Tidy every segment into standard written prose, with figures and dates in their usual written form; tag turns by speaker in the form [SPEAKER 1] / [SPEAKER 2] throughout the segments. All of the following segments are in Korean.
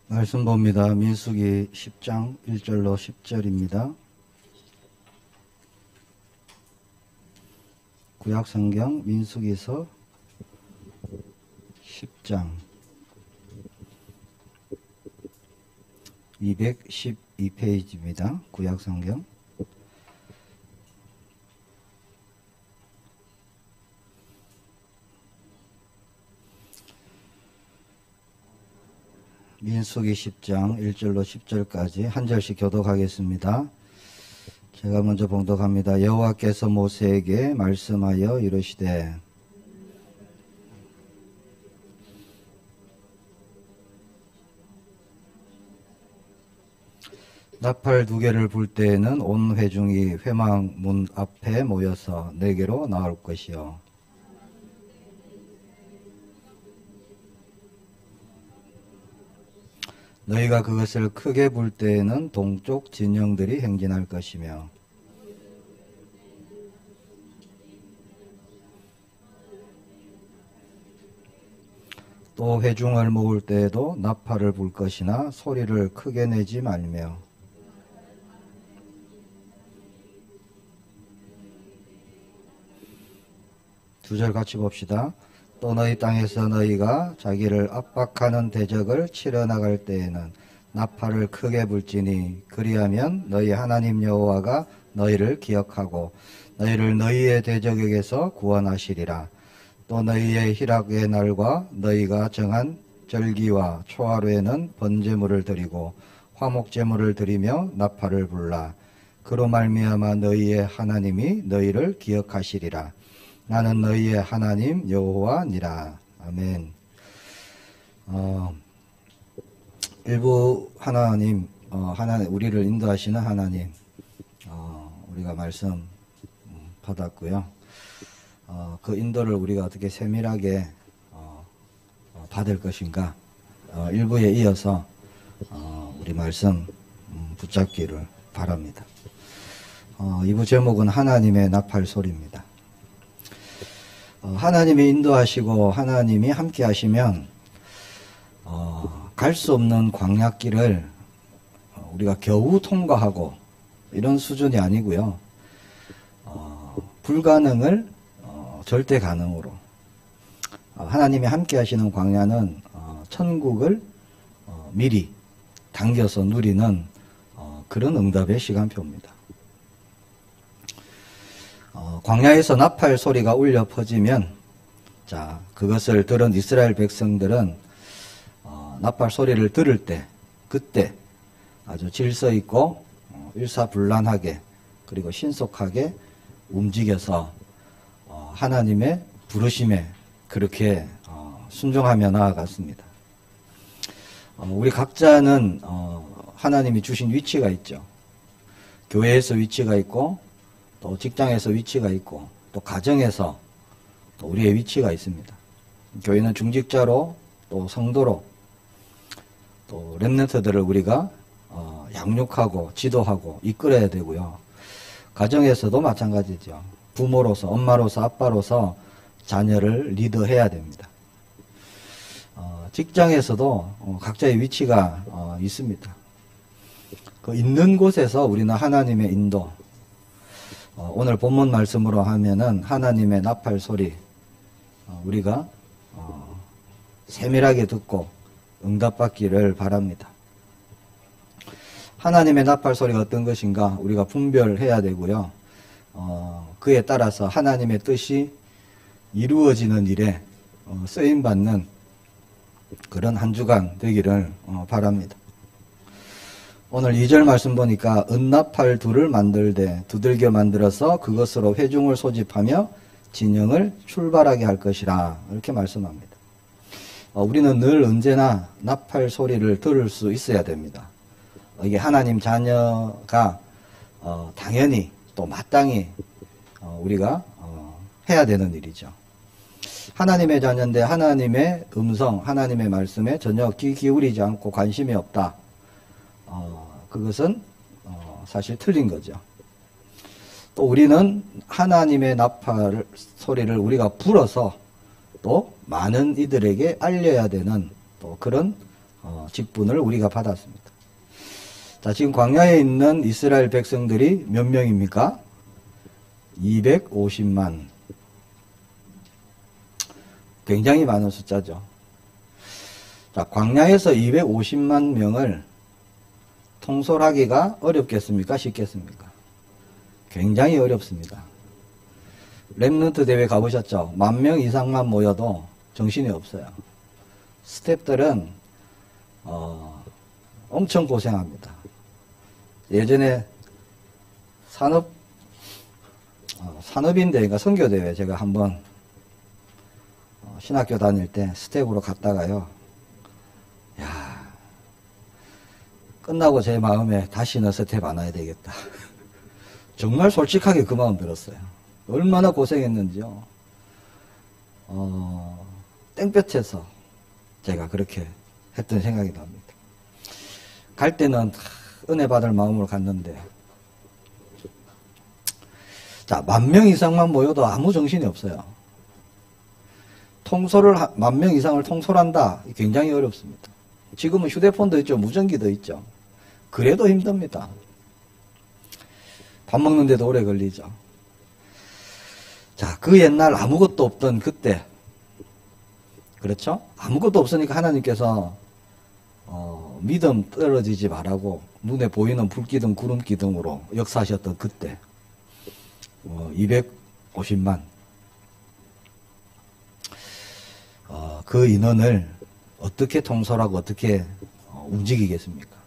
[SPEAKER 1] 말씀 봅니다. 민수기 10장 1절로 10절입니다. 구약성경 민수기서 10장 212페이지입니다. 구약성경. 민수기 10장 1절로 10절까지 한 절씩 교독하겠습니다. 제가 먼저 봉독합니다. 여호와께서 모세에게 말씀하여 이르시되 나팔 2개를 불 때에는 온 회중이 회막문 앞에 모여서 내게로 나올 것이요 너희가 그것을 크게 불 때에는 동쪽 진영들이 행진할 것이며 또 회중을 모을 때에도 나팔을 불 것이나 소리를 크게 내지 말며 두 절 같이 봅시다. 또 너희 땅에서 너희가 자기를 압박하는 대적을 치러 나갈 때에는 나팔을 크게 불지니 그리하면 너희 하나님 여호와가 너희를 기억하고 너희를 너희의 대적에게서 구원하시리라. 또 너희의 희락의 날과 너희가 정한 절기와 초하루에는 번제물을 드리고 화목제물을 드리며 나팔을 불라. 그로 말미암아 너희의 하나님이 너희를 기억하시리라. 나는 너희의 하나님 여호와니라. 아멘. 일부 하나님, 우리를 인도하시는 하나님, 우리가 말씀 받았고요. 그 인도를 우리가 어떻게 세밀하게 받을 것인가, 일부에 이어서 우리 말씀 붙잡기를 바랍니다. 2부 제목은 하나님의 나팔 소리입니다. 하나님이 인도하시고 하나님이 함께 하시면 갈 수 없는 광야길을 우리가 겨우 통과하고 이런 수준이 아니고요. 불가능을 절대 가능으로 하나님이 함께 하시는 광야는 천국을 미리 당겨서 누리는 그런 응답의 시간표입니다. 광야에서 나팔 소리가 울려 퍼지면 자 그것을 들은 이스라엘 백성들은 나팔 소리를 들을 때 그때 아주 질서 있고 일사불란하게 그리고 신속하게 움직여서 하나님의 부르심에 그렇게 순종하며 나아갔습니다. 우리 각자는 하나님이 주신 위치가 있죠. 교회에서 위치가 있고 또 직장에서 위치가 있고 또 가정에서 또 우리의 위치가 있습니다. 교회는 중직자로 또 성도로 또 렘넌트들을 우리가 양육하고 지도하고 이끌어야 되고요. 가정에서도 마찬가지죠. 부모로서 엄마로서 아빠로서 자녀를 리드해야 됩니다. 직장에서도 각자의 위치가 있습니다. 그 있는 곳에서 우리는 하나님의 인도 오늘 본문 말씀으로 하면은 하나님의 나팔 소리 우리가 세밀하게 듣고 응답받기를 바랍니다. 하나님의 나팔 소리가 어떤 것인가 우리가 분별해야 되고요. 그에 따라서 하나님의 뜻이 이루어지는 일에 쓰임받는 그런 한 주간 되기를 바랍니다. 오늘 2절 말씀 보니까 은나팔 둘을 만들되 두들겨 만들어서 그것으로 회중을 소집하며 진영을 출발하게 할 것이라 이렇게 말씀합니다. 우리는 늘 언제나 나팔 소리를 들을 수 있어야 됩니다. 이게 하나님 자녀가 당연히 또 마땅히 우리가 해야 되는 일이죠. 하나님의 자녀인데 하나님의 음성, 하나님의 말씀에 전혀 귀 기울이지 않고 관심이 없다. 그것은 사실 틀린 거죠. 또 우리는 하나님의 나팔 소리를 우리가 불어서 또 많은 이들에게 알려야 되는 또 그런 직분을 우리가 받았습니다. 자, 지금 광야에 있는 이스라엘 백성들이 몇 명입니까? 250만. 굉장히 많은 숫자죠. 자, 광야에서 250만 명을 통솔하기가 어렵겠습니까? 쉽겠습니까? 굉장히 어렵습니다. 랩런트 대회 가보셨죠? 10,000명 이상만 모여도 정신이 없어요. 스태프들은 엄청 고생합니다. 예전에 산업인대회인가 선교대회 제가 한번 신학교 다닐 때 스텝으로 갔다가요. 야, 끝나고 제 마음에 다시는 스텝 안 와야 되겠다. 정말 솔직하게 그 마음 들었어요. 얼마나 고생했는지요. 땡볕에서 제가 그렇게 했던 생각이 납니다. 갈 때는 은혜 받을 마음으로 갔는데, 자, 10,000명 이상만 모여도 아무 정신이 없어요. 10,000명 이상을 통솔한다. 굉장히 어렵습니다. 지금은 휴대폰도 있죠. 무전기도 있죠. 그래도 힘듭니다. 밥 먹는데도 오래 걸리죠. 자, 그 옛날 아무것도 없던 그때, 그렇죠? 아무것도 없으니까 하나님께서 믿음 떨어지지 말라고 눈에 보이는 불기둥 구름기둥으로 역사하셨던 그때 250만 그 인원을 어떻게 통솔하고 어떻게 움직이겠습니까?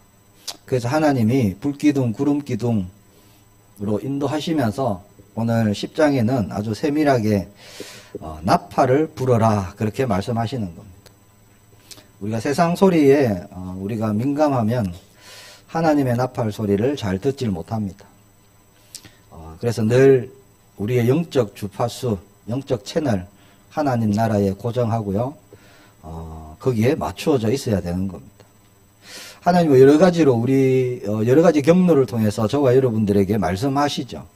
[SPEAKER 1] 그래서 하나님이 불기둥 구름기둥으로 인도하시면서 오늘 10장에는 아주 세밀하게 나팔을 불어라 그렇게 말씀하시는 겁니다. 우리가 세상 소리에 우리가 민감하면 하나님의 나팔 소리를 잘 듣질 못합니다. 그래서 늘 우리의 영적 주파수, 영적 채널 하나님 나라에 고정하고요. 거기에 맞추어져 있어야 되는 겁니다. 하나님은 여러 가지로 여러 가지 경로를 통해서 저와 여러분들에게 말씀하시죠.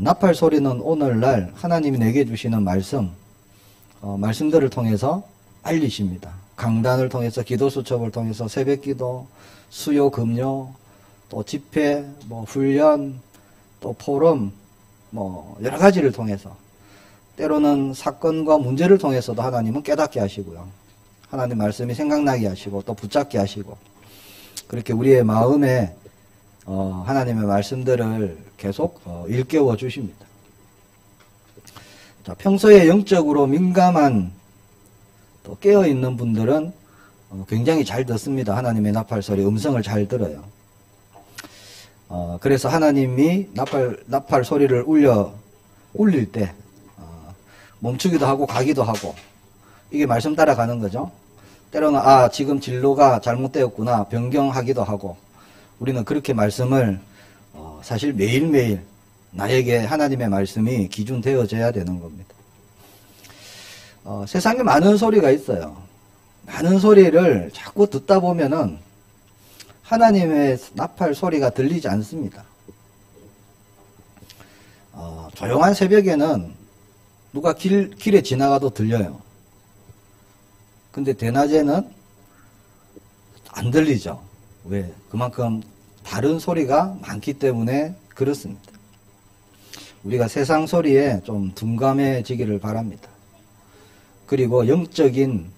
[SPEAKER 1] 나팔 소리는 오늘날 하나님이 내게 주시는 말씀들을 통해서 알리십니다. 강단을 통해서, 기도 수첩을 통해서, 새벽 기도, 수요, 금요, 또 집회, 훈련, 또 포럼, 여러 가지를 통해서, 때로는 사건과 문제를 통해서도 하나님은 깨닫게 하시고요. 하나님 말씀이 생각나게 하시고, 또 붙잡게 하시고, 그렇게 우리의 마음에 하나님의 말씀들을 계속 일깨워 주십니다. 자, 평소에 영적으로 민감한 또 깨어있는 분들은 굉장히 잘 듣습니다. 하나님의 나팔 소리, 음성을 잘 들어요. 그래서 하나님이 나팔 소리를 울릴 때 멈추기도 하고 가기도 하고, 이게 말씀 따라가는 거죠. 때로는 지금 진로가 잘못되었구나 변경하기도 하고, 우리는 그렇게 말씀을 사실 매일매일 나에게 하나님의 말씀이 기준되어져야 되는 겁니다. 세상에 많은 소리가 있어요. 많은 소리를 자꾸 듣다 보면은 하나님의 나팔 소리가 들리지 않습니다. 조용한 새벽에는 누가 길에 지나가도 들려요. 근데 대낮에는 안 들리죠. 왜? 그만큼 다른 소리가 많기 때문에 그렇습니다. 우리가 세상 소리에 좀 둔감해지기를 바랍니다. 그리고 영적인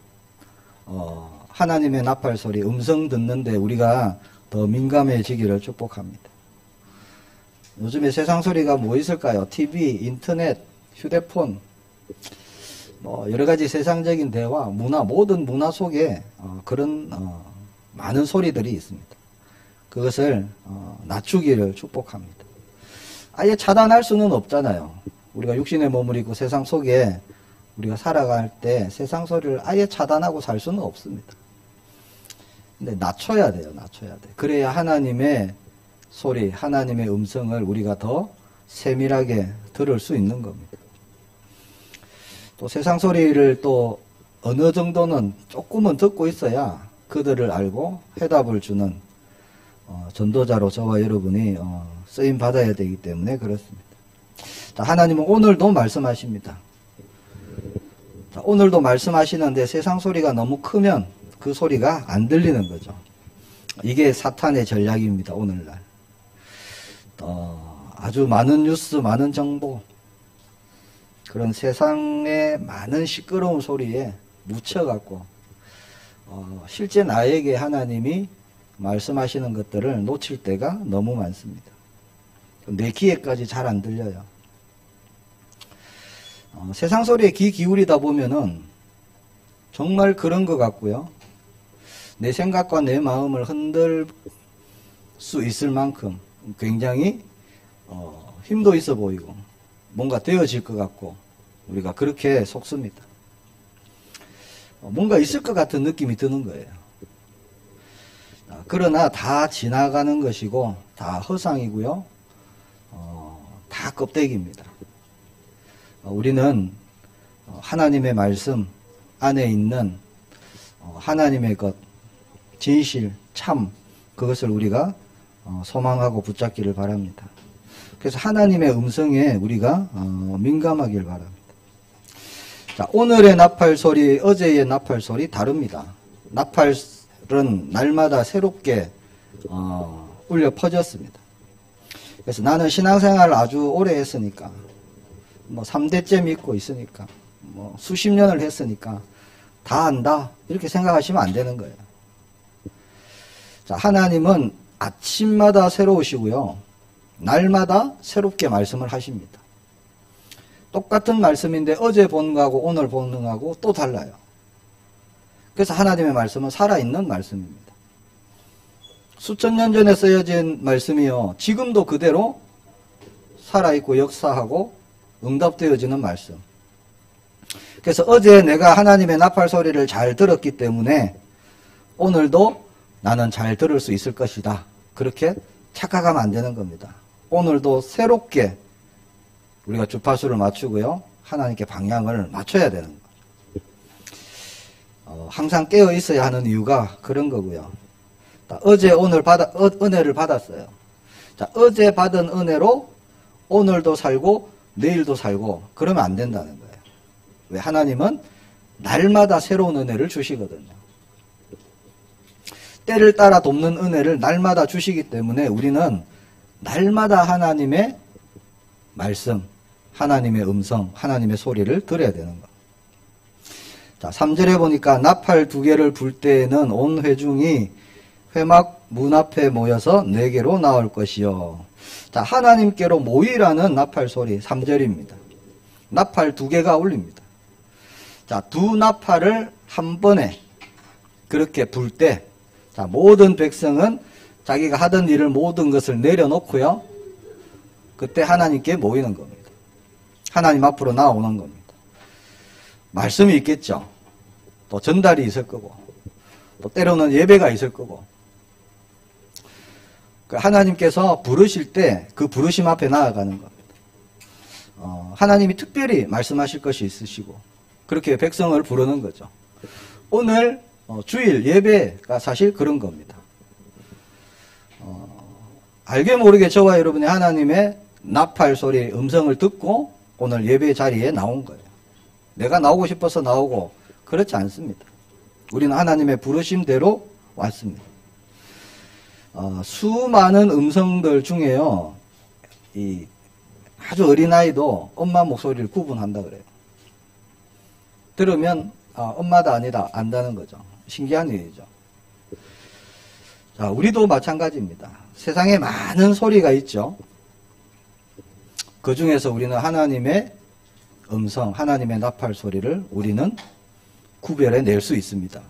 [SPEAKER 1] 하나님의 나팔 소리, 음성 듣는데 우리가 더 민감해지기를 축복합니다. 요즘에 세상 소리가 뭐 있을까요? TV, 인터넷, 휴대폰, 여러 가지 세상적인 대화, 문화, 모든 문화 속에 그런 많은 소리들이 있습니다. 그것을 낮추기를 축복합니다. 아예 차단할 수는 없잖아요. 우리가 육신의 몸을 입고 세상 속에 우리가 살아갈 때 세상 소리를 아예 차단하고 살 수는 없습니다. 근데 낮춰야 돼요. 낮춰야 돼. 그래야 하나님의 소리, 하나님의 음성을 우리가 더 세밀하게 들을 수 있는 겁니다. 또 세상 소리를 또 어느 정도는 조금은 듣고 있어야 그들을 알고 해답을 주는 전도자로 저와 여러분이 쓰임 받아야 되기 때문에 그렇습니다. 자, 하나님은 오늘도 말씀하십니다. 자, 오늘도 말씀하시는데 세상 소리가 너무 크면 그 소리가 안 들리는 거죠. 이게 사탄의 전략입니다. 오늘날 아주 많은 뉴스, 많은 정보, 그런 세상의 많은 시끄러운 소리에 묻혀갖고 실제 나에게 하나님이 말씀하시는 것들을 놓칠 때가 너무 많습니다. 내 귀에까지 잘 안 들려요. 세상 소리에 귀 기울이다 보면은 정말 그런 것 같고요. 내 생각과 내 마음을 흔들 수 있을 만큼 굉장히 힘도 있어 보이고 뭔가 되어질 것 같고 우리가 그렇게 속습니다. 뭔가 있을 것 같은 느낌이 드는 거예요. 그러나 다 지나가는 것이고 다 허상이고요. 다 껍데기입니다. 우리는 하나님의 말씀 안에 있는 하나님의 것, 진실, 참, 그것을 우리가 소망하고 붙잡기를 바랍니다. 그래서 하나님의 음성에 우리가 민감하길 바랍니다. 자, 오늘의 나팔 소리, 어제의 나팔 소리 다릅니다. 나팔은 날마다 새롭게 울려 퍼졌습니다. 그래서 나는 신앙생활을 아주 오래 했으니까, 뭐 3대째 믿고 있으니까, 뭐 수십 년을 했으니까 다 안다, 이렇게 생각하시면 안 되는 거예요. 자, 하나님은 아침마다 새로우시고요, 날마다 새롭게 말씀을 하십니다. 똑같은 말씀인데 어제 본 거하고 오늘 보는 거하고 또 달라요. 그래서 하나님의 말씀은 살아있는 말씀입니다. 수천 년 전에 쓰여진 말씀이요, 지금도 그대로 살아있고 역사하고 응답되어지는 말씀. 그래서 어제 내가 하나님의 나팔 소리를 잘 들었기 때문에 오늘도 나는 잘 들을 수 있을 것이다, 그렇게 착각하면 안 되는 겁니다. 오늘도 새롭게 우리가 주파수를 맞추고요, 하나님께 방향을 맞춰야 되는 거죠. 항상 깨어 있어야 하는 이유가 그런 거고요. 어제 오늘 은혜를 받았어요. 자, 어제 받은 은혜로 오늘도 살고 내일도 살고 그러면 안 된다는 거예요. 왜? 하나님은 날마다 새로운 은혜를 주시거든요. 때를 따라 돕는 은혜를 날마다 주시기 때문에 우리는 날마다 하나님의 말씀, 하나님의 음성, 하나님의 소리를 들어야 되는 것. 자, 3절에 보니까 나팔 2개를 불 때에는 온 회중이 회막 문 앞에 모여서 내게로 나올 것이요. 자, 하나님께로 모이라는 나팔 소리 3절입니다. 나팔 2개가 울립니다. 자, 2 나팔을 한 번에 그렇게 불 때, 자, 모든 백성은 자기가 하던 일을 모든 것을 내려놓고요, 그때 하나님께 모이는 겁니다. 하나님 앞으로 나오는 겁니다. 말씀이 있겠죠. 또 전달이 있을 거고, 또 때로는 예배가 있을 거고. 하나님께서 부르실 때 그 부르심 앞에 나아가는 겁니다. 하나님이 특별히 말씀하실 것이 있으시고 그렇게 백성을 부르는 거죠. 오늘 주일 예배가 사실 그런 겁니다. 알게 모르게 저와 여러분이 하나님의 나팔 소리 음성을 듣고 오늘 예배 자리에 나온 거예요. 내가 나오고 싶어서 나오고 그렇지 않습니다. 우리는 하나님의 부르심대로 왔습니다. 수많은 음성들 중에요, 이 아주 어린아이도 엄마 목소리를 구분한다 그래요. 들으면 엄마다 아니다 안다는 거죠. 신기한 일이죠. 자, 우리도 마찬가지입니다. 세상에 많은 소리가 있죠. 그 중에서 우리는 하나님의 음성, 하나님의 나팔 소리를 우리는 구별해 낼 수 있습니다.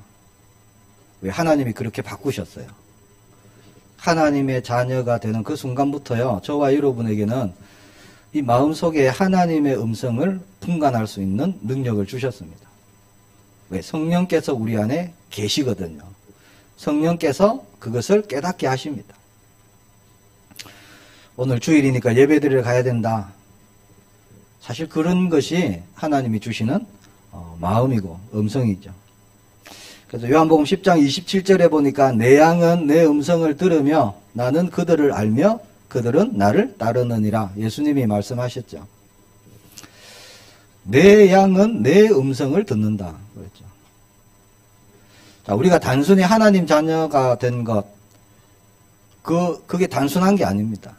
[SPEAKER 1] 왜? 하나님이 그렇게 바꾸셨어요. 하나님의 자녀가 되는 그 순간부터요, 저와 여러분에게는 이 마음속에 하나님의 음성을 분간할 수 있는 능력을 주셨습니다. 왜? 성령께서 우리 안에 계시거든요. 성령께서 그것을 깨닫게 하십니다. 오늘 주일이니까 예배드리러 가야 된다. 사실 그런 것이 하나님이 주시는 마음이고 음성이죠. 그래서 요한복음 10장 27절에 보니까 내 양은 내 음성을 들으며 나는 그들을 알며 그들은 나를 따르느니라. 예수님이 말씀하셨죠. 내 양은 내 음성을 듣는다. 그랬죠. 자, 우리가 단순히 하나님 자녀가 된 것, 그게 단순한 게 아닙니다.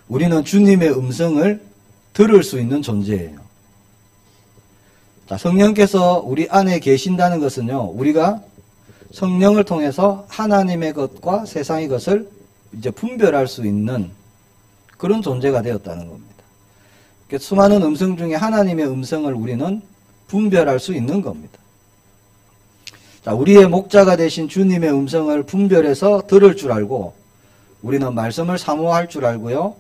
[SPEAKER 1] 우리는 주님의 음성을 들을 수 있는 존재예요. 자, 성령께서 우리 안에 계신다는 것은요, 우리가 성령을 통해서 하나님의 것과 세상의 것을 이제 분별할 수 있는 그런 존재가 되었다는 겁니다. 수많은 음성 중에 하나님의 음성을 우리는 분별할 수 있는 겁니다. 자, 우리의 목자가 되신 주님의 음성을 분별해서 들을 줄 알고 우리는 말씀을 사모할 줄 알고요.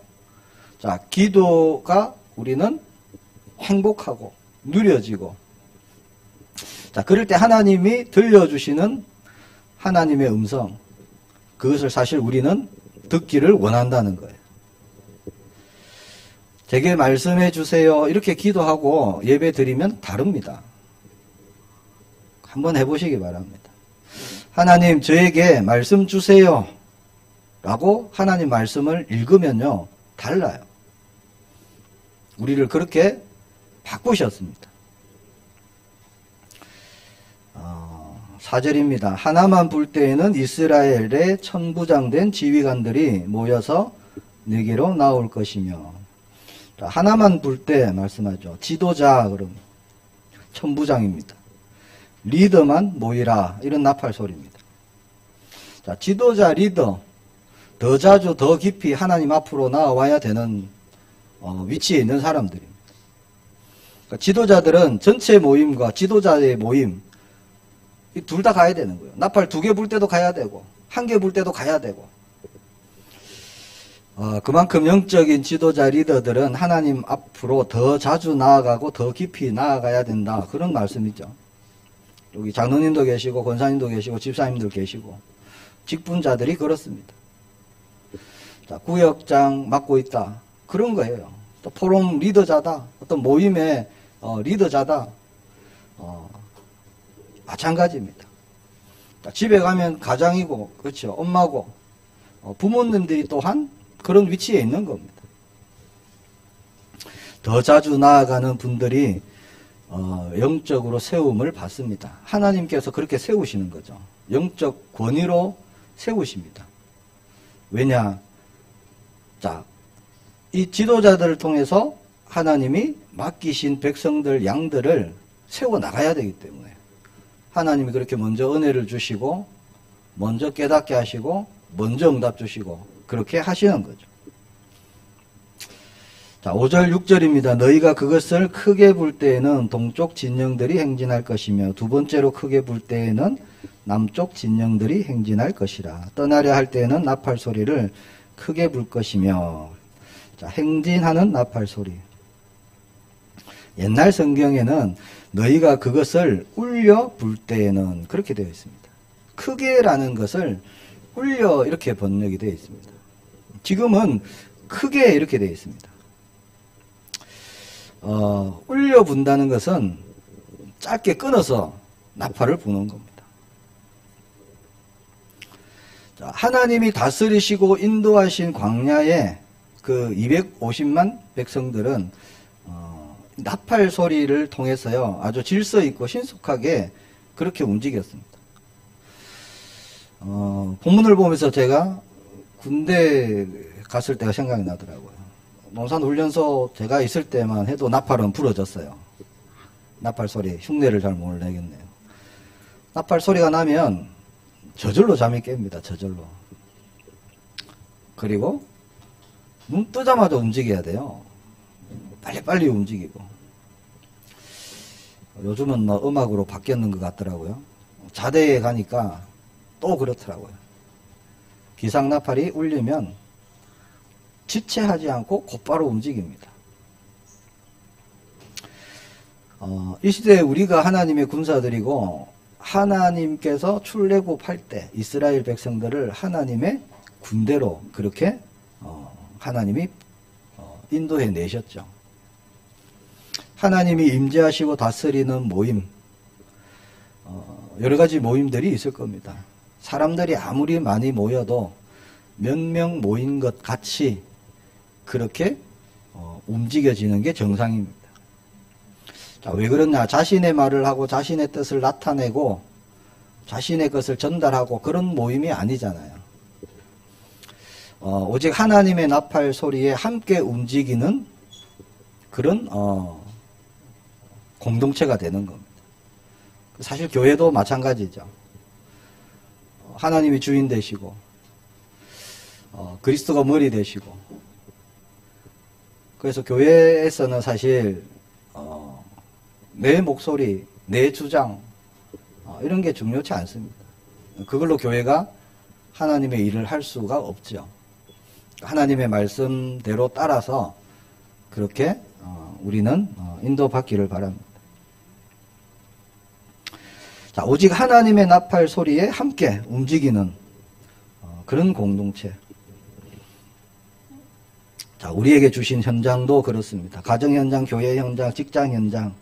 [SPEAKER 1] 자, 기도가 우리는 행복하고 누려지고, 자, 그럴 때 하나님이 들려주시는 하나님의 음성, 그것을 사실 우리는 듣기를 원한다는 거예요. 제게 말씀해 주세요. 이렇게 기도하고 예배 드리면 다릅니다. 한번 해보시기 바랍니다. 하나님, 저에게 말씀 주세요. 라고 하나님 말씀을 읽으면요, 달라요. 우리를 그렇게 바꾸셨습니다. 4절입니다. 하나만 불 때에는 이스라엘의 천부장된 지휘관들이 모여서 네게로 나올 것이며, 하나만 불 때 말씀하죠. 지도자, 그럼 천부장입니다. 리더만 모이라, 이런 나팔 소리입니다. 자, 지도자, 리더, 더 자주 더 깊이 하나님 앞으로 나와야 되는 위치에 있는 사람들입니다. 그러니까 지도자들은 전체 모임과 지도자의 모임, 이 둘 다 가야 되는 거예요. 나팔 2개 불 때도 가야 되고 1개 불 때도 가야 되고, 그만큼 영적인 지도자 리더들은 하나님 앞으로 더 자주 나아가고 더 깊이 나아가야 된다, 그런 말씀이죠. 여기 장로님도 계시고 권사님도 계시고 집사님도 계시고 직분자들이 그렇습니다. 자, 구역장 맡고 있다, 그런 거예요. 또 포럼 리더자다, 어떤 모임의 리더자다, 마찬가지입니다. 자, 집에 가면 가장이고, 그렇죠, 엄마고, 부모님들이 또한 그런 위치에 있는 겁니다. 더 자주 나아가는 분들이 영적으로 세움을 받습니다. 하나님께서 그렇게 세우시는 거죠. 영적 권위로 세우십니다. 왜냐? 자, 이 지도자들을 통해서 하나님이 맡기신 백성들, 양들을 세워나가야 되기 때문에 하나님이 그렇게 먼저 은혜를 주시고 먼저 깨닫게 하시고 먼저 응답 주시고 그렇게 하시는 거죠. 자, 5절 6절입니다. 너희가 그것을 크게 불 때에는 동쪽 진영들이 행진할 것이며 두 번째로 크게 불 때에는 남쪽 진영들이 행진할 것이라. 떠나려 할 때에는 나팔 소리를 크게 불 것이며. 자, 행진하는 나팔 소리. 옛날 성경에는 너희가 그것을 울려 불 때에는 그렇게 되어 있습니다. 크게라는 것을 울려 이렇게 번역이 되어 있습니다. 지금은 크게 이렇게 되어 있습니다. 울려 분다는 것은 짧게 끊어서 나팔을 부는 겁니다. 자, 하나님이 다스리시고 인도하신 광야의 그 250만 백성들은 나팔 소리를 통해서요, 아주 질서 있고 신속하게 그렇게 움직였습니다. 본문을 보면서 제가 군대 갔을 때가 생각이 나더라고요. 농산훈련소 제가 있을 때만 해도 나팔은 부러졌어요. 나팔 소리, 흉내를 잘 못 내겠네요. 나팔 소리가 나면 저절로 잠이 깹니다. 저절로. 그리고 눈 뜨자마자 움직여야 돼요. 빨리빨리 움직이고. 요즘은 뭐 음악으로 바뀌었는 것 같더라고요. 자대에 가니까 또 그렇더라고요. 기상나팔이 울리면 지체하지 않고 곧바로 움직입니다. 이 시대에 우리가 하나님의 군사들이고 하나님께서 출애굽할 때 이스라엘 백성들을 하나님의 군대로 그렇게 하나님이 인도해 내셨죠. 하나님이 임재하시고 다스리는 모임, 여러 가지 모임들이 있을 겁니다. 사람들이 아무리 많이 모여도 몇 명 모인 것 같이 그렇게 움직여지는 게 정상입니다. 자, 왜 그러냐? 자신의 말을 하고 자신의 뜻을 나타내고 자신의 것을 전달하고 그런 모임이 아니잖아요. 오직 하나님의 나팔 소리에 함께 움직이는 그런 공동체가 되는 겁니다. 사실 교회도 마찬가지죠. 하나님이 주인 되시고 그리스도가 머리 되시고, 그래서 교회에서는 사실 내 목소리, 내 주장 이런 게 중요치 않습니다. 그걸로 교회가 하나님의 일을 할 수가 없죠. 하나님의 말씀대로 따라서 그렇게 우리는 인도받기를 바랍니다. 자, 오직 하나님의 나팔 소리에 함께 움직이는 그런 공동체. 자, 우리에게 주신 현장도 그렇습니다. 가정 현장, 교회 현장, 직장 현장.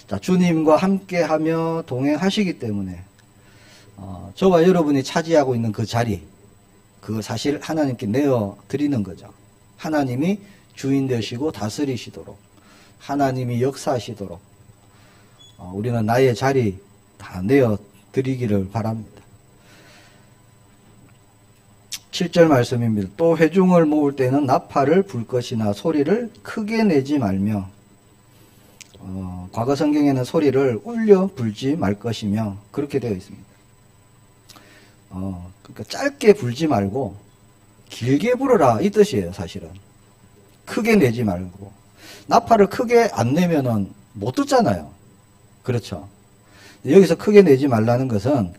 [SPEAKER 1] 자, 주님과 함께하며 동행하시기 때문에 저와 여러분이 차지하고 있는 그 자리, 그거 사실 하나님께 내어 드리는 거죠. 하나님이 주인 되시고 다스리시도록, 하나님이 역사하시도록 우리는 나의 자리 다 내어 드리기를 바랍니다. 7절 말씀입니다. 또 회중을 모을 때는 나팔을 불 것이나 소리를 크게 내지 말며, 과거 성경에는 소리를 울려 불지 말 것이며 그렇게 되어 있습니다. 그러니까 짧게 불지 말고 길게 불어라 이 뜻이에요. 사실은 크게 내지 말고, 나팔을 크게 안 내면은 못 듣잖아요. 그렇죠. 여기서 크게 내지 말라는 것은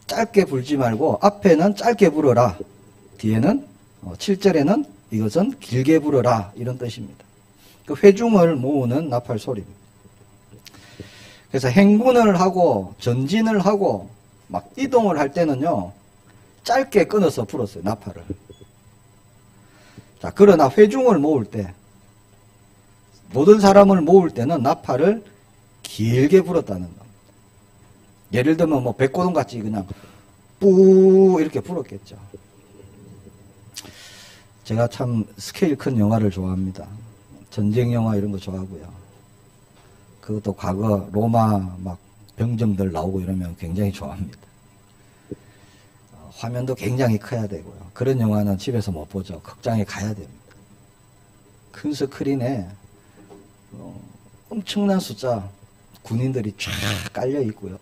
[SPEAKER 1] 짧게 불지 말고 앞에는 짧게 불어라, 뒤에는 7절에는 이것은 길게 불어라 이런 뜻입니다. 그 회중을 모으는 나팔 소리입니다. 그래서 행군을 하고 전진을 하고 막 이동을 할 때는요 짧게 끊어서 불었어요, 나팔을. 자, 그러나 회중을 모을 때, 모든 사람을 모을 때는 나팔을 길게 불었다는 겁니다. 예를 들면 뭐 백고동 같이 그냥 뿌 이렇게 불었겠죠. 제가 참 스케일 큰 영화를 좋아합니다. 전쟁 영화 이런 거 좋아하고요. 그것도 과거 로마 막 병정들 나오고 이러면 굉장히 좋아합니다. 화면도 굉장히 커야 되고요. 그런 영화는 집에서 못 보죠. 극장에 가야 됩니다. 큰 스크린에 엄청난 숫자 군인들이 쫙 깔려 있고요.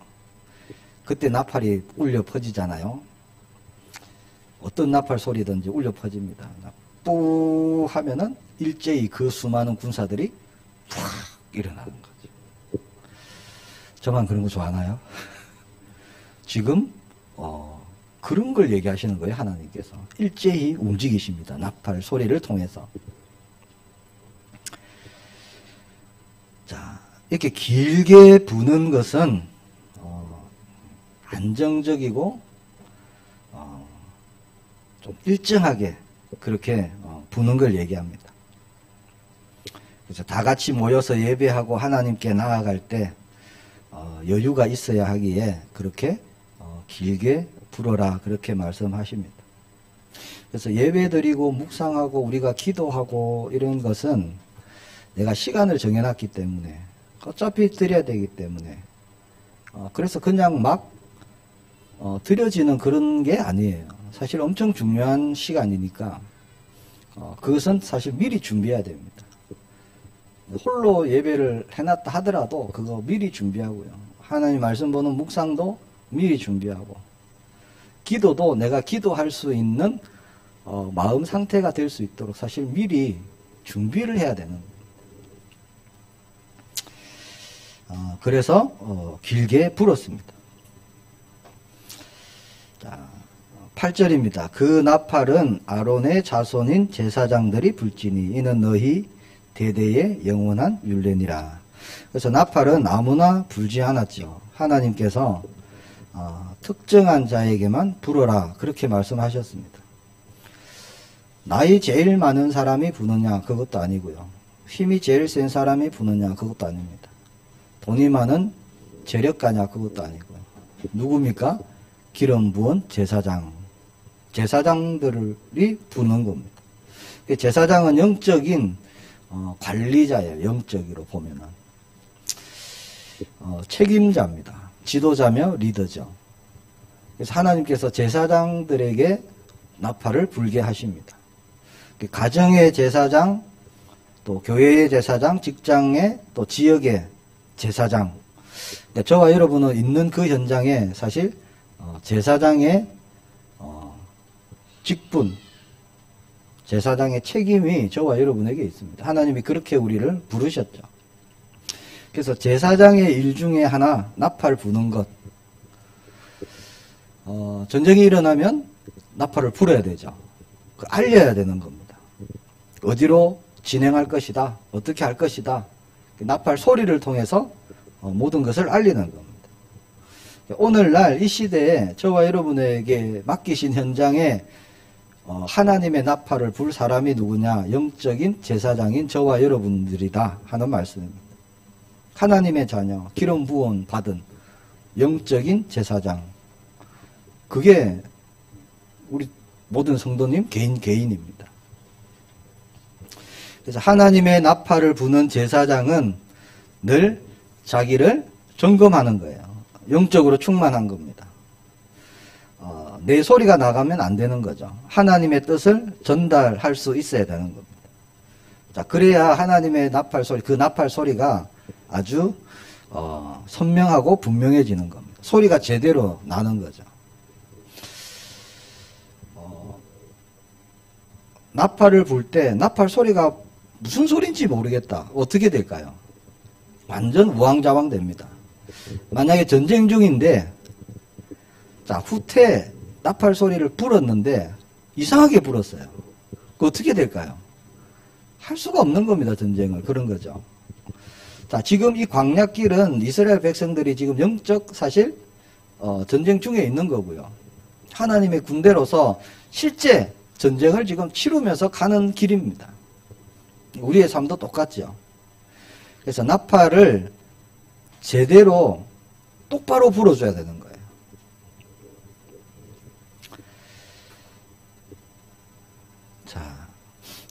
[SPEAKER 1] 그때 나팔이 울려 퍼지잖아요. 어떤 나팔 소리든지 울려 퍼집니다. 뿌 하면은 일제히 그 수많은 군사들이 푹 일어나는 거죠. 저만 그런 거 좋아하나요? 지금 그런 걸 얘기하시는 거예요. 하나님께서 일제히 움직이십니다. 나팔 소리를 통해서. 자, 이렇게 길게 부는 것은 안정적이고 좀 일정하게 그렇게 부는 걸 얘기합니다. 그래서 다 같이 모여서 예배하고 하나님께 나아갈 때 여유가 있어야 하기에 그렇게 길게 불어라 그렇게 말씀하십니다. 그래서 예배드리고 묵상하고 우리가 기도하고 이런 것은 내가 시간을 정해놨기 때문에 어차피 드려야 되기 때문에 그래서 그냥 막 드려지는 그런 게 아니에요. 사실 엄청 중요한 시간이니까 그것은 사실 미리 준비해야 됩니다. 홀로 예배를 해놨다 하더라도 그거 미리 준비하고요. 하나님 말씀 보는 묵상도 미리 준비하고, 기도도 내가 기도할 수 있는 마음 상태가 될 수 있도록 사실 미리 준비를 해야 되는 거예요. 그래서 길게 불었습니다. 자, 8절입니다. 그 나팔은 아론의 자손인 제사장들이 불지니 이는 너희 대대의 영원한 율례니라. 그래서 나팔은 아무나 불지 않았죠. 하나님께서 특정한 자에게만 불어라 그렇게 말씀하셨습니다. 나이 제일 많은 사람이 부느냐 그것도 아니고요. 힘이 제일 센 사람이 부느냐 그것도 아닙니다. 돈이 많은 재력가냐 그것도 아니고요. 누굽니까? 기름 부은 제사장, 제사장들이 부는 겁니다. 제사장은 영적인 관리자예요. 영적으로 보면은 책임자입니다. 지도자며 리더죠. 그래서 하나님께서 제사장들에게 나팔을 불게 하십니다. 가정의 제사장, 또 교회의 제사장, 직장의 또 지역의 제사장. 저와 여러분은 있는 그 현장에 사실 제사장의 직분, 제사장의 책임이 저와 여러분에게 있습니다. 하나님이 그렇게 우리를 부르셨죠. 그래서 제사장의 일 중에 하나, 나팔 부는 것. 전쟁이 일어나면 나팔을 불어야 되죠. 알려야 되는 겁니다. 어디로 진행할 것이다. 어떻게 할 것이다. 나팔 소리를 통해서 모든 것을 알리는 겁니다. 오늘날 이 시대에 저와 여러분에게 맡기신 현장에 하나님의 나팔을 불 사람이 누구냐? 영적인 제사장인 저와 여러분들이다 하는 말씀입니다. 하나님의 자녀, 기름 부은 받은 영적인 제사장. 그게 우리 모든 성도님 개인입니다. 그래서 하나님의 나팔을 부는 제사장은 늘 자기를 점검하는 거예요. 영적으로 충만한 겁니다. 내 소리가 나가면 안 되는 거죠. 하나님의 뜻을 전달할 수 있어야 되는 겁니다. 자, 그래야 하나님의 나팔 소리, 그 나팔 소리가 아주 선명하고 분명해지는 겁니다. 소리가 제대로 나는 거죠. 나팔을 불 때 나팔 소리가 무슨 소리인지 모르겠다. 어떻게 될까요? 완전 우왕좌왕 됩니다. 만약에 전쟁 중인데 자, 후퇴 나팔 소리를 불었는데 이상하게 불었어요. 그 어떻게 될까요? 할 수가 없는 겁니다. 전쟁을. 그런 거죠. 자, 지금 이 광야길은 이스라엘 백성들이 지금 영적 사실 전쟁 중에 있는 거고요. 하나님의 군대로서 실제 전쟁을 지금 치르면서 가는 길입니다. 우리의 삶도 똑같죠. 그래서 나팔을 제대로 똑바로 불어줘야 되는 거예요. 자,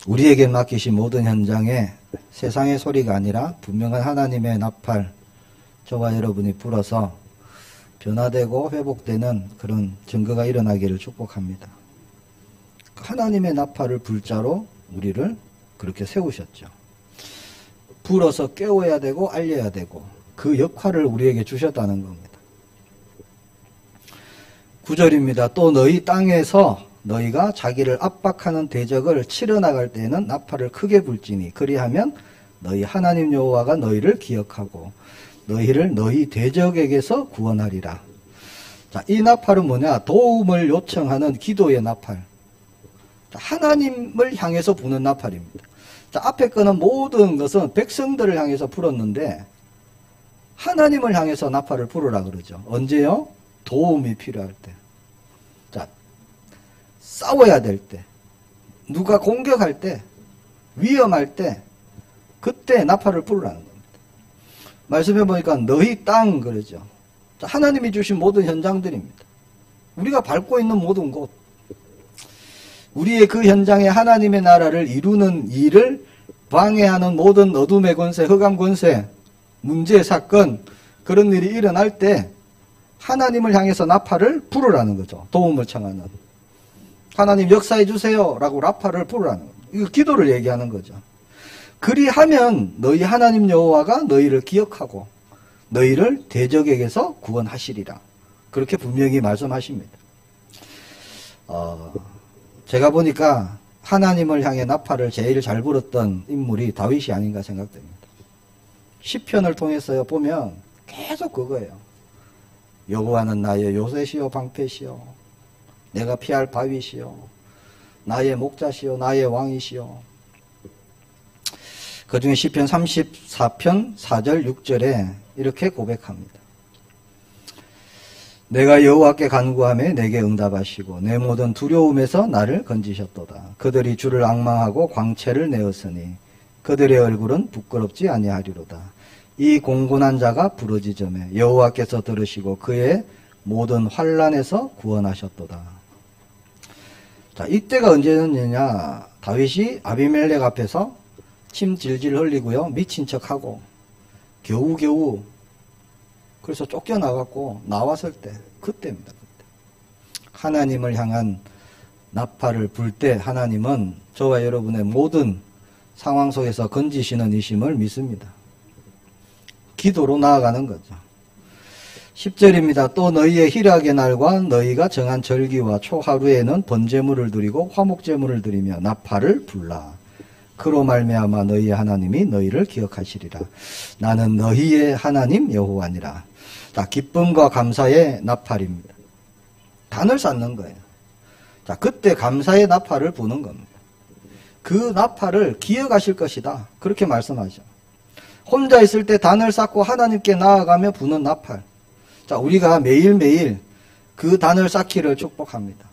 [SPEAKER 1] 우리에게 맡기신 모든 현장에 세상의 소리가 아니라 분명한 하나님의 나팔, 저와 여러분이 불어서 변화되고 회복되는 그런 증거가 일어나기를 축복합니다. 하나님의 나팔을 불자로 우리를 그렇게 세우셨죠. 불어서 깨워야 되고 알려야 되고 그 역할을 우리에게 주셨다는 겁니다. 9절입니다. 또 너희 땅에서 너희가 자기를 압박하는 대적을 치러 나갈 때에는 나팔을 크게 불지니 그리하면 너희 하나님 여호와가 너희를 기억하고 너희를 너희 대적에게서 구원하리라. 자, 이 나팔은 뭐냐? 도움을 요청하는 기도의 나팔. 하나님을 향해서 부는 나팔입니다. 자, 앞에 거는 모든 것은 백성들을 향해서 불었는데 하나님을 향해서 나팔을 부르라 그러죠. 언제요? 도움이 필요할 때. 자, 싸워야 될 때, 누가 공격할 때, 위험할 때, 그때 나팔을 부르라는 겁니다. 말씀해 보니까 너희 땅 그러죠. 자, 하나님이 주신 모든 현장들입니다. 우리가 밟고 있는 모든 곳, 우리의 그 현장에 하나님의 나라를 이루는 일을 방해하는 모든 어둠의 권세, 흑암 권세, 문제, 사건, 그런 일이 일어날 때 하나님을 향해서 나팔을 부르라는 거죠. 도움을 청하는. 하나님 역사해 주세요 라고 나팔을 부르라는 거죠. 이거 기도를 얘기하는 거죠. 그리하면 너희 하나님 여호와가 너희를 기억하고 너희를 대적에게서 구원하시리라. 그렇게 분명히 말씀하십니다. 제가 보니까 하나님을 향해 나팔을 제일 잘 불었던 인물이 다윗이 아닌가 생각됩니다. 시편을 통해서 보면 계속 그거예요. 여호와는 나의 요새시요 방패시요 내가 피할 바위시요 나의 목자시요 나의 왕이시요. 그중에 시편 34편 4절 6절에 이렇게 고백합니다. 내가 여호와께 간구하며 내게 응답하시고 내 모든 두려움에서 나를 건지셨도다. 그들이 주를 앙망하고 광채를 내었으니 그들의 얼굴은 부끄럽지 아니하리로다. 이 공곤한 자가 부르짖으며 여호와께서 들으시고 그의 모든 환난에서 구원하셨도다. 자, 이때가 언제였느냐. 다윗이 아비멜렉 앞에서 침 질질 흘리고요. 미친 척하고 겨우겨우 그래서 쫓겨나갔고 나왔을 때 그때입니다. 그때. 하나님을 향한 나팔을 불 때 하나님은 저와 여러분의 모든 상황 속에서 건지시는 이심을 믿습니다. 기도로 나아가는 거죠. 10절입니다. 또 너희의 희락의 날과 너희가 정한 절기와 초하루에는 번제물을 드리고 화목제물을 드리며 나팔을 불라. 그로 말미암아 너희의 하나님이 너희를 기억하시리라. 나는 너희의 하나님 여호와니라. 자, 기쁨과 감사의 나팔입니다. 단을 쌓는 거예요. 자, 그때 감사의 나팔을 부는 겁니다. 그 나팔을 기억하실 것이다. 그렇게 말씀하죠. 혼자 있을 때 단을 쌓고 하나님께 나아가며 부는 나팔. 자, 우리가 매일매일 그 단을 쌓기를 축복합니다.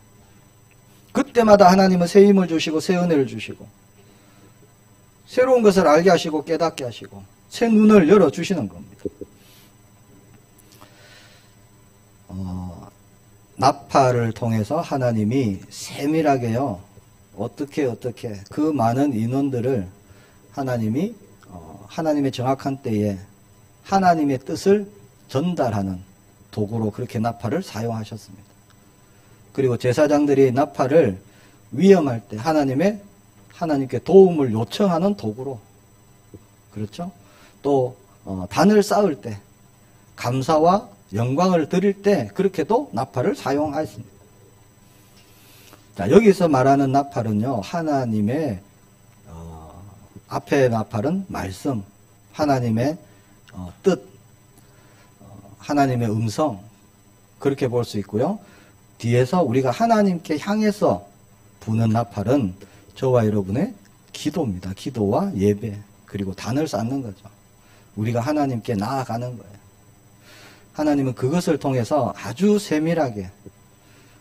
[SPEAKER 1] 그때마다 하나님은 새 힘을 주시고 새 은혜를 주시고 새로운 것을 알게 하시고 깨닫게 하시고 새 눈을 열어주시는 겁니다. 나팔을 통해서 하나님이 세밀하게요. 어떻게 그 많은 인원들을 하나님이 하나님의 정확한 때에 하나님의 뜻을 전달하는 도구로 그렇게 나팔을 사용하셨습니다. 그리고 제사장들이 나팔을 위험할 때 하나님께 도움을 요청하는 도구로, 그렇죠? 또 단을 쌓을 때 감사와 영광을 드릴 때 그렇게도 나팔을 사용하였습니다. 자, 여기서 말하는 나팔은요, 하나님의 앞에 나팔은 말씀, 하나님의 뜻, 하나님의 음성, 그렇게 볼 수 있고요. 뒤에서 우리가 하나님께 향해서 부는 나팔은 저와 여러분의 기도입니다. 기도와 예배, 그리고 단을 쌓는 거죠. 우리가 하나님께 나아가는 거예요. 하나님은 그것을 통해서 아주 세밀하게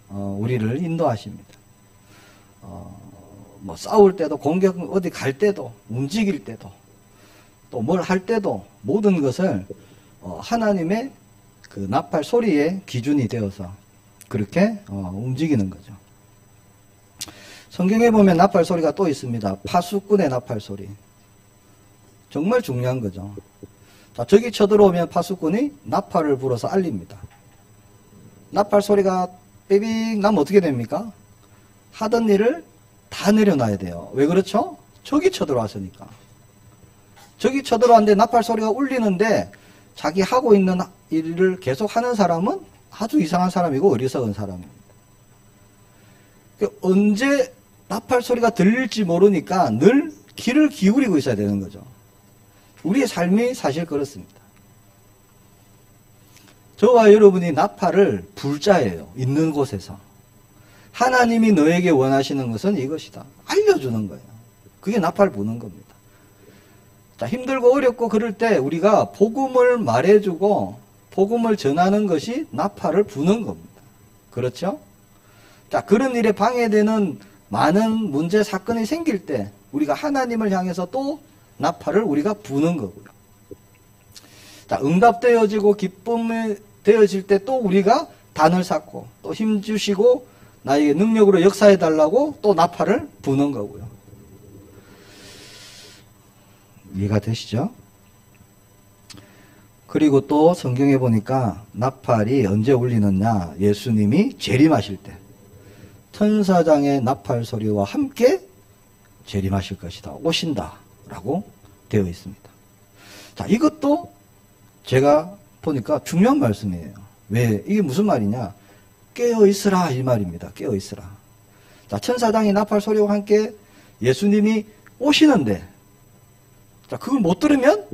[SPEAKER 1] 우리를 인도하십니다. 뭐 싸울 때도, 공격 어디 갈 때도, 움직일 때도, 또 뭘 할 때도 모든 것을 하나님의 그 나팔 소리의 기준이 되어서 그렇게 움직이는 거죠. 성경에 보면 나팔 소리가 또 있습니다. 파수꾼의 나팔 소리. 정말 중요한 거죠. 자, 적이 쳐들어오면 파수꾼이 나팔을 불어서 알립니다. 나팔 소리가 삐빅 나면 어떻게 됩니까? 하던 일을 다 내려놔야 돼요. 왜 그렇죠? 적이 쳐들어왔으니까. 적이 쳐들어왔는데 나팔 소리가 울리는데 자기 하고 있는 일을 계속 하는 사람은 아주 이상한 사람이고 어리석은 사람입니다. 언제 나팔 소리가 들릴지 모르니까 늘 귀를 기울이고 있어야 되는 거죠. 우리의 삶이 사실 그렇습니다. 저와 여러분이 나팔을 불 자예요. 있는 곳에서. 하나님이 너에게 원하시는 것은 이것이다. 알려주는 거예요. 그게 나팔 부는 겁니다. 자, 힘들고 어렵고 그럴 때 우리가 복음을 말해주고 복음을 전하는 것이 나팔을 부는 겁니다. 그렇죠? 자, 그런 일에 방해되는 많은 문제, 사건이 생길 때 우리가 하나님을 향해서 또 나팔을 우리가 부는 거고요. 자, 응답되어지고 기쁨이 되어질 때 또 우리가 단을 쌓고 또 힘주시고 나에게 능력으로 역사해달라고 또 나팔을 부는 거고요. 이해가 되시죠? 그리고 또 성경에 보니까 나팔이 언제 울리느냐, 예수님이 재림하실 때 천사장의 나팔 소리와 함께 재림하실 것이다, 오신다 라고 되어 있습니다. 자, 이것도 제가 보니까 중요한 말씀이에요. 왜? 이게 무슨 말이냐? 깨어있으라 이 말입니다. 깨어있으라. 자, 천사장의 나팔 소리와 함께 예수님이 오시는데, 자, 그걸 못 들으면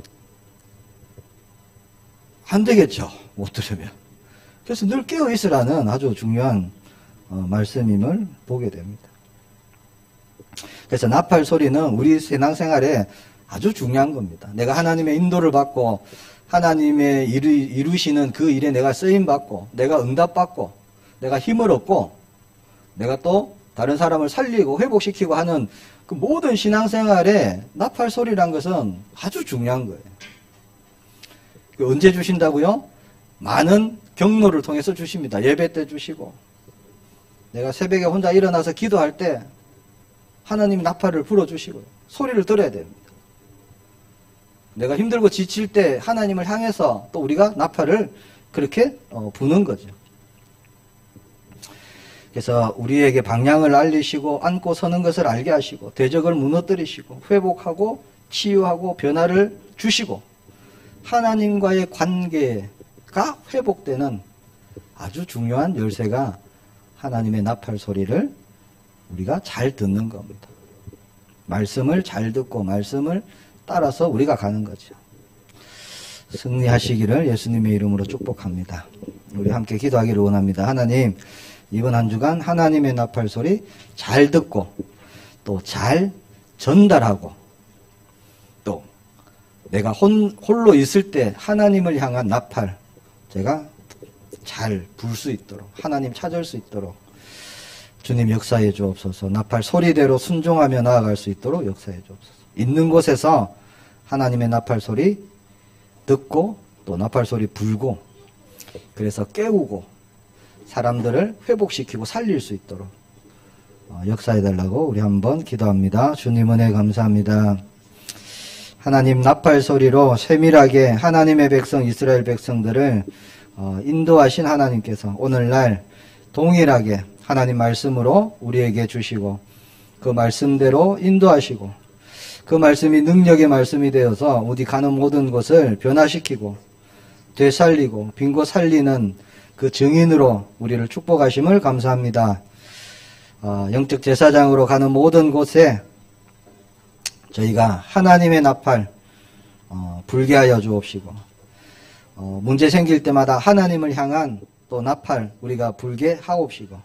[SPEAKER 1] 안 되겠죠. 못 들으면. 그래서 늘 깨어있으라는 아주 중요한 말씀임을 보게 됩니다. 그래서 나팔 소리는 우리 신앙생활에 아주 중요한 겁니다. 내가 하나님의 인도를 받고 하나님의 이루시는 그 일에 내가 쓰임받고 내가 응답받고 내가 힘을 얻고 내가 또 다른 사람을 살리고 회복시키고 하는 그 모든 신앙생활에 나팔 소리란 것은 아주 중요한 거예요. 언제 주신다고요? 많은 경로를 통해서 주십니다. 예배 때 주시고 내가 새벽에 혼자 일어나서 기도할 때 하나님이 나팔을 불어주시고요. 소리를 들어야 됩니다. 내가 힘들고 지칠 때 하나님을 향해서 또 우리가 나팔을 그렇게 부는 거죠. 그래서 우리에게 방향을 알리시고 앉고 서는 것을 알게 하시고 대적을 무너뜨리시고 회복하고 치유하고 변화를 주시고 하나님과의 관계가 회복되는 아주 중요한 열쇠가 하나님의 나팔 소리를 우리가 잘 듣는 겁니다. 말씀을 잘 듣고 말씀을 따라서 우리가 가는 거죠. 승리하시기를 예수님의 이름으로 축복합니다. 우리 함께 기도하기를 원합니다. 하나님, 이번 한 주간 하나님의 나팔 소리 잘 듣고 또 잘 전달하고 또 내가 홀로 있을 때 하나님을 향한 나팔 제가 잘 불 수 있도록 하나님 찾을 수 있도록 주님 역사해 주옵소서. 나팔 소리대로 순종하며 나아갈 수 있도록 역사해 주옵소서. 있는 곳에서 하나님의 나팔 소리 듣고 또 나팔 소리 불고 그래서 깨우고 사람들을 회복시키고 살릴 수 있도록 역사해 달라고 우리 한번 기도합니다. 주님 은혜 감사합니다. 하나님 나팔 소리로 세밀하게 하나님의 백성 이스라엘 백성들을 인도하신 하나님께서 오늘날 동일하게 하나님 말씀으로 우리에게 주시고 그 말씀대로 인도하시고 그 말씀이 능력의 말씀이 되어서 어디 가는 모든 것을 변화시키고 되살리고 빈 곳 살리는 그 증인으로 우리를 축복하심을 감사합니다. 영적 제사장으로 가는 모든 곳에 저희가 하나님의 나팔 불게 하여 주옵시고 문제 생길 때마다 하나님을 향한 또 나팔 우리가 불게 하옵시고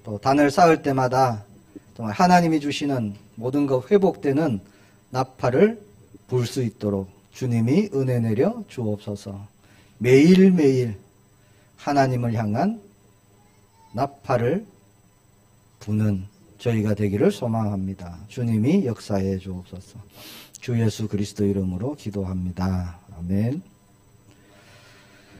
[SPEAKER 1] 또 단을 쌓을 때마다 정말 하나님이 주시는 모든 것 회복되는 나팔을 불 수 있도록 주님이 은혜 내려 주옵소서. 매일매일 하나님을 향한 나팔을 부는 저희가 되기를 소망합니다. 주님이 역사해 주옵소서. 주 예수 그리스도 이름으로 기도합니다. 아멘.